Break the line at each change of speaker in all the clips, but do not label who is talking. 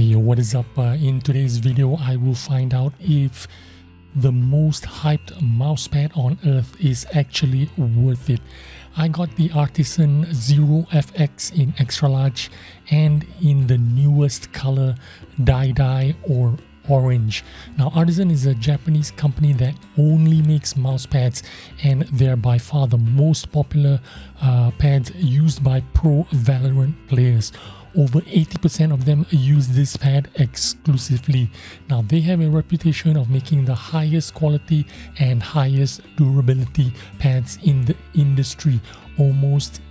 Hey, what is up? In today's video, I will find out if the most hyped mousepad on earth is actually worth it. I got the Artisan Zero FX in extra large and in the newest color daidai or orange. Now, Artisan is a Japanese company that only makes mousepads, and they're by far the most popular pads used by pro Valorant players. Over 80% of them use this pad exclusively. Now, they have a reputation of making the highest quality and highest durability pads in the industry. Almost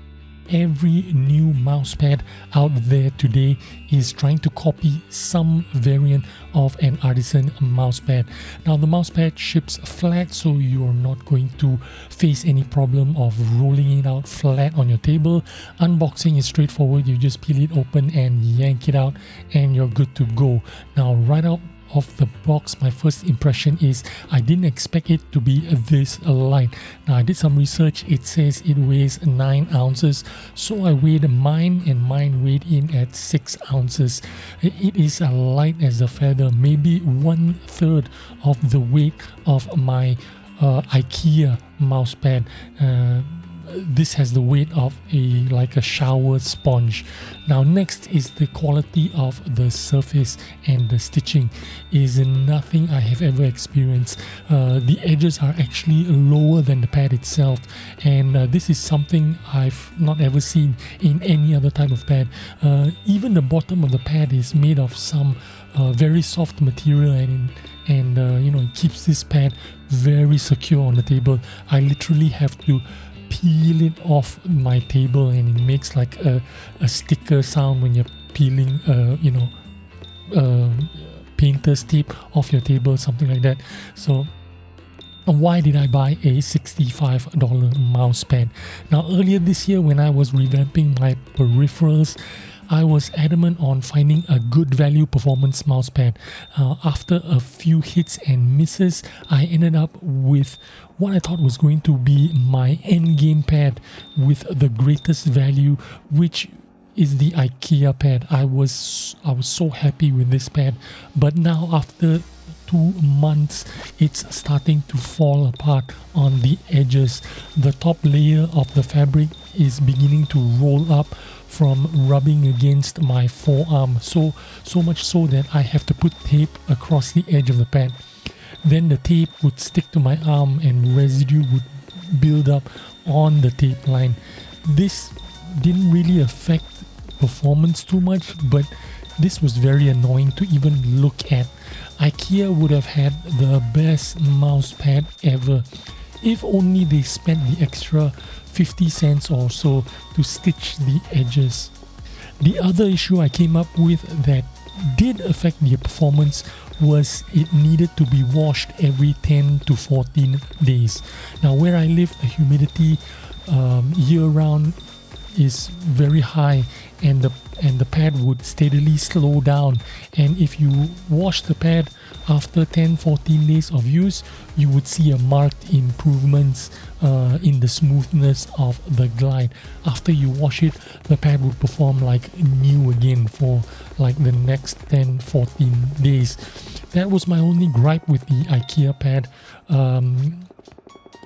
every new mousepad out there today is trying to copy some variant of an Artisan mousepad. Now, the mousepad ships flat, so you're not going to face any problem of rolling it out flat on your table. Unboxing is straightforward. You just peel it open and yank it out and you're good to go. Now, right out of the box, my first impression is I didn't expect it to be this light. Now, I did some research. It says it weighs 9 ounces, so I weighed mine and mine weighed in at 6 ounces. It is as light as a feather, maybe 1/3 of the weight of my IKEA mousepad. This has the weight of like a shower sponge. Now, next is the quality of the surface, and the stitching is nothing I have ever experienced. The edges are actually lower than the pad itself, and this is something I've not ever seen in any other type of pad. Even the bottom of the pad is made of some very soft material, and you know, it keeps this pad very secure on the table. I literally have to peel it off my table, and it makes like a sticker sound when you're peeling painter's tape off your table, something like that. So why did I buy a $65 mousepad? Now, earlier this year when I was revamping my peripherals, I was adamant on finding a good value performance mousepad. After a few hits and misses, I ended up with what I thought was going to be my endgame pad with the greatest value, which is the IKEA pad. I was so happy with this pad, but now after 2 months, it's starting to fall apart on the edges. The top layer of the fabric is beginning to roll up from rubbing against my forearm, so much so that I have to put tape across the edge of the pad. Then the tape would stick to my arm and residue would build up on the tape line. This didn't really affect performance too much, but this was very annoying to even look at. IKEA would have had the best mousepad ever if only they spent the extra 50 cents or so to stitch the edges. The other issue I came up with that did affect the performance was it needed to be washed every 10 to 14 days. Now, where I live, the humidity year-round is very high, and the pad would steadily slow down, and if you wash the pad after 10-14 days of use, you would see a marked improvements in the smoothness of the glide. After you wash it, the pad would perform like new again for like the next 10-14 days. That was my only gripe with the IKEA pad.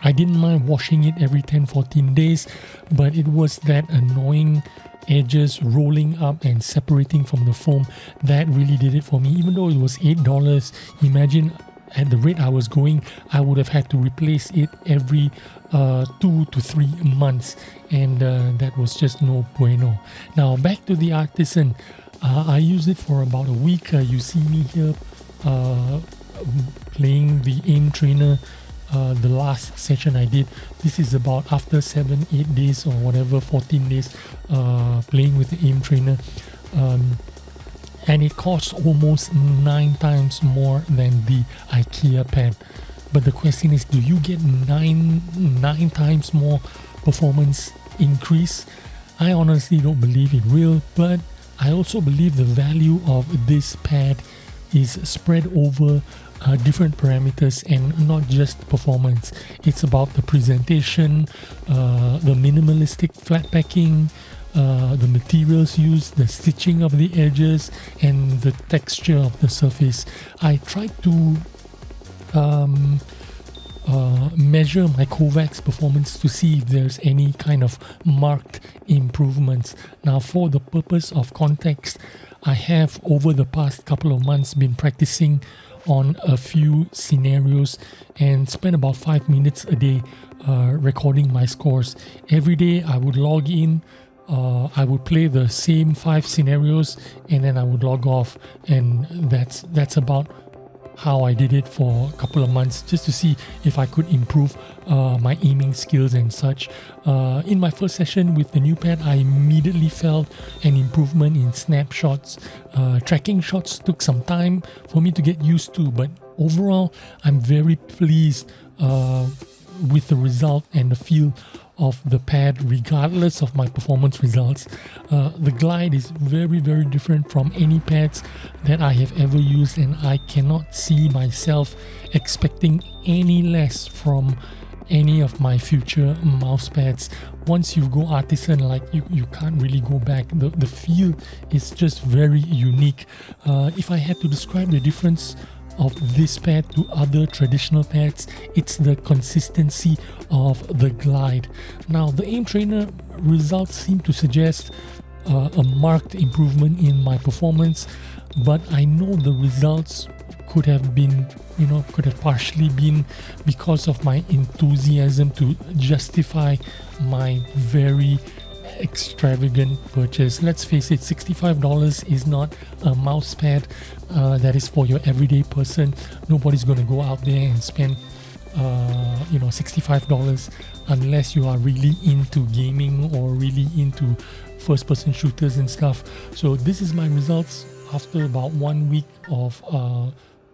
I didn't mind washing it every 10-14 days, but it was that annoying edges rolling up and separating from the foam that really did it for me. Even though it was $8, imagine at the rate I was going, I would have had to replace it every 2 to 3 months, and that was just no bueno. Now, back to the Artisan. I used it for about a week. You see me here playing the aim trainer. The last session I did, this is about after 7-8 days or whatever, 14 days playing with the aim trainer, and it costs almost 9 times more than the IKEA pad. But the question is, do you get 9 times more performance increase? I honestly don't believe it will, but I also believe the value of this pad is spread over different parameters and not just performance. It's about the presentation, the minimalistic flat packing, the materials used, the stitching of the edges, and the texture of the surface. I tried to measure my Kovacs performance to see if there's any kind of marked improvements. Now, for the purpose of context, I have over the past couple of months been practicing on a few scenarios and spent about 5 minutes a day recording my scores. Every day I would log in, I would play the same 5 scenarios, and then I would log off, and that's about how I did it for a couple of months, just to see if I could improve my aiming skills and such. In my first session with the new pad, I immediately felt an improvement in snapshots. Tracking shots took some time for me to get used to, but overall I'm very pleased with the result and the feel of the pad regardless of my performance results. The glide is very different from any pads that I have ever used, and I cannot see myself expecting any less from any of my future mouse pads. Once you go artisan, like you can't really go back. The feel is just very unique. If I had to describe the difference of this pad to other traditional pads, it's the consistency of the glide. Now, the aim trainer results seem to suggest a marked improvement in my performance, but I know the results could have been, could have partially been because of my enthusiasm to justify my very extravagant purchase. Let's face it, $65 is not a mouse pad that is for your everyday person. Nobody's going to go out there and spend $65 unless you are really into gaming or really into first-person shooters and stuff. So this is my results after about 1 week of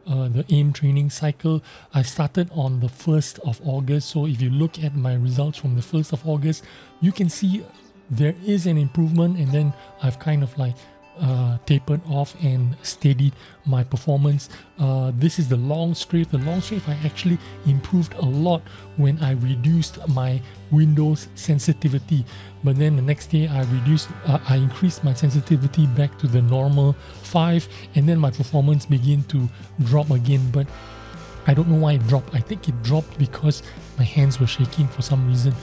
the aim training cycle. I started on the 1st of August, so if you look at my results from the 1st of August, you can see there is an improvement, and then I've kind of like tapered off and steadied my performance. This is the long strafe. The long strafe I actually improved a lot when I reduced my Windows sensitivity, but then the next day I increased my sensitivity back to the normal 5, and then my performance began to drop again. But I don't know why it dropped. I think it dropped because my hands were shaking for some reason.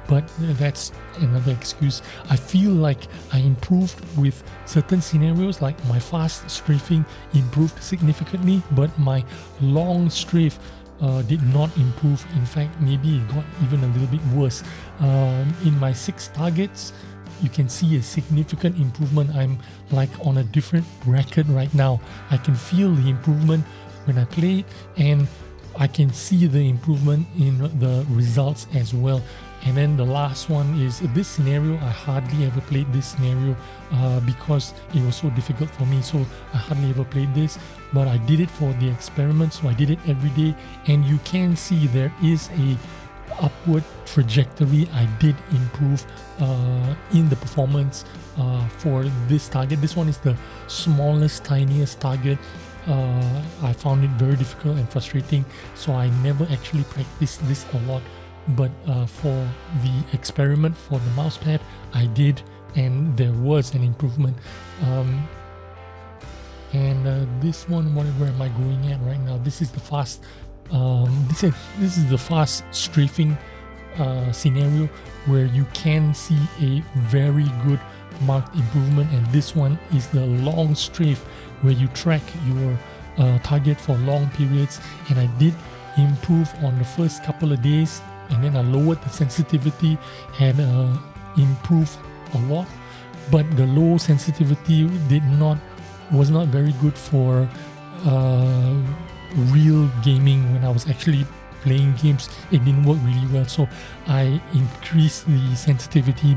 But that's another excuse. I feel like I improved with certain scenarios, like my fast strafing improved significantly, but my long strafe did not improve. In fact, maybe it got even a little bit worse. In my 6 targets, you can see a significant improvement. I'm like on a different bracket right now. I can feel the improvement when I play it, and I can see the improvement in the results as well. And then the last one is this scenario. I hardly ever played this scenario because it was so difficult for me, so I hardly ever played this, but I did it for the experiment, so I did it every day, and you can see there is a upward trajectory. I did improve in the performance for this target. This one is the smallest, tiniest target. I found it very difficult and frustrating, so I never actually practiced this a lot. But for the experiment for the mousepad, I did, and there was an improvement. This one, whatever am I going at right now? This is the fast. This is the fast strafing scenario where you can see a very good marked improvement, and this one is the long strafe where you track your target for long periods. And I did improve on the first couple of days, and then I lowered the sensitivity and improved a lot. But the low sensitivity was not very good for real gaming. When I was actually playing games, it didn't work really well, so I increased the sensitivity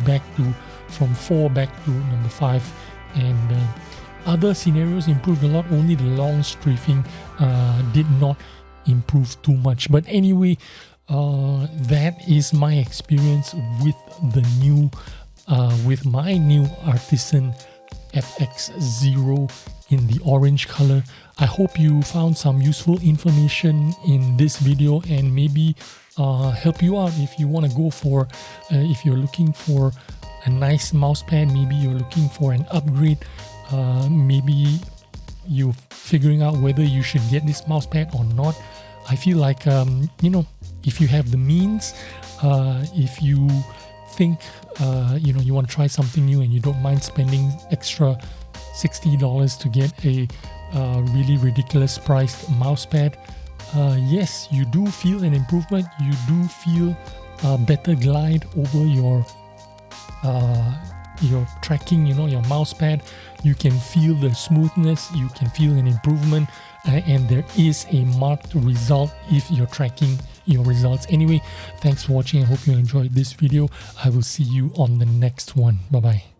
from 4 back to number 5, and other scenarios improved a lot. Only the long strafing did not improve too much. But anyway, that is my experience with with my new Artisan FX Zero in the orange color. I hope you found some useful information in this video, and maybe help you out if you want to go for if you're looking for a nice mousepad, maybe you're looking for an upgrade, maybe you're figuring out whether you should get this mousepad or not. I feel like you know, if you have the means, if you think you know, you want to try something new and you don't mind spending extra $60 to get a really ridiculous priced mousepad, yes, you do feel an improvement. You do feel better glide over your tracking, you know, your mousepad. You can feel the smoothness, you can feel an improvement, and there is a marked result if you're tracking your results. Anyway, thanks for watching. I hope you enjoyed this video. I will see you on the next one. Bye bye.